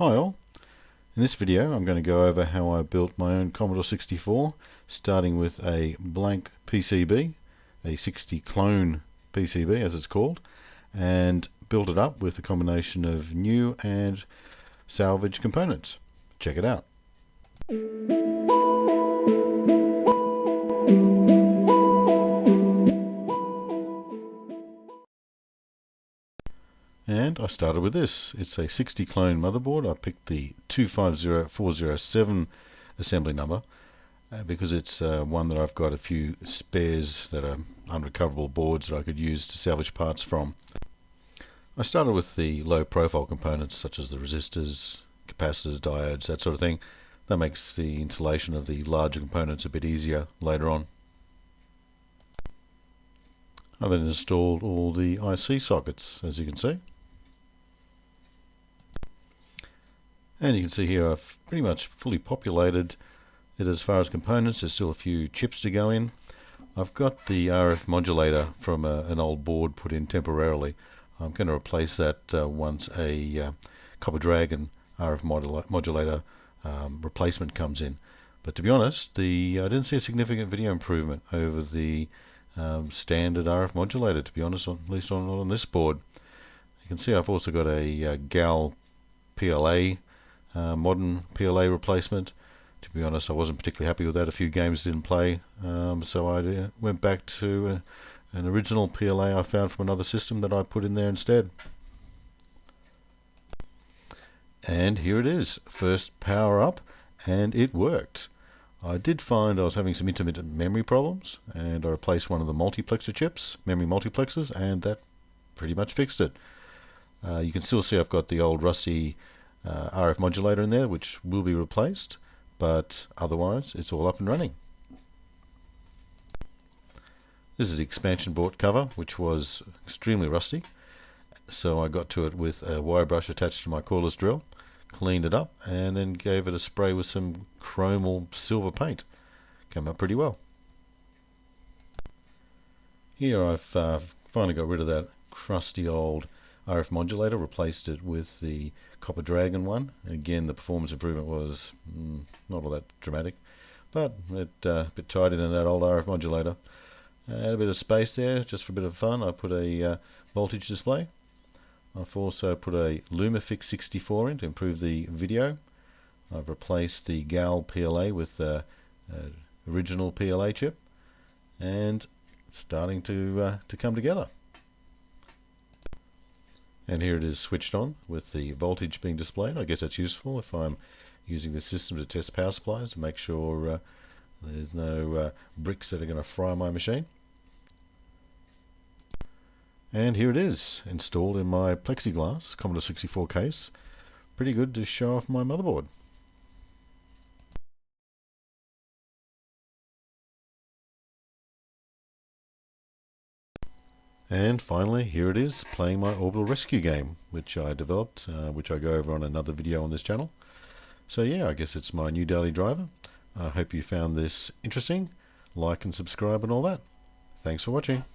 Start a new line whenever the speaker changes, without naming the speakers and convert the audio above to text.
Hi all, in this video I'm going to go over how I built my own Commodore 64, starting with a blank PCB, a Sixtyclone PCB as it's called, and built it up with a combination of new and salvaged components. Check it out. And I started with this. It's a Sixtyclone motherboard. I picked the 250407 assembly number because it's one that I've got a few spares that are unrecoverable boards that I could use to salvage parts from. I started with the low profile components such as the resistors, capacitors, diodes, that sort of thing. That makes the installation of the larger components a bit easier later on. I then installed all the IC sockets, as you can see. And you can see here I've pretty much fully populated it as far as components. There's still a few chips to go in. I've got the RF modulator from an old board put in temporarily. I'm going to replace that once a Copper Dragon RF modulator replacement comes in. But to be honest, I didn't see a significant video improvement over the standard RF modulator, to be honest, at least on this board. You can see I've also got a GAL PLA, modern PLA replacement. To be honest, I wasn't particularly happy with that. A few games didn't play, so I went back to an original PLA I found from another system that I put in there instead. And here it is, first power up, and it worked. I did find I was having some intermittent memory problems, and I replaced one of the multiplexer chips, memory multiplexers, and that pretty much fixed it. You can still see I've got the old rusty RF modulator in there, which will be replaced, but otherwise it's all up and running. This is the expansion board cover, which was extremely rusty, so I got to it with a wire brush attached to my cordless drill, cleaned it up, and then gave it a spray with some chrome or silver paint. Came out pretty well. Here I've finally got rid of that crusty old RF modulator, replaced it with the Copper Dragon one. Again, the performance improvement was not all that dramatic, but a bit tighter than that old RF modulator. Add a bit of space there just for a bit of fun. I put a voltage display. I've also put a Lumafix 64 in to improve the video. I've replaced the GAL PLA with the original PLA chip, and it's starting to come together. And here it is switched on with the voltage being displayed. I guess that's useful if I'm using the system to test power supplies to make sure there's no bricks that are going to fry my machine. And here it is, installed in my plexiglass Commodore 64 case. Pretty good to show off my motherboard. And finally, here it is, playing my orbital rescue game, which I developed, which I go over on another video on this channel. So yeah, I guess it's my new daily driver. I hope you found this interesting. Like and subscribe and all that. Thanks for watching.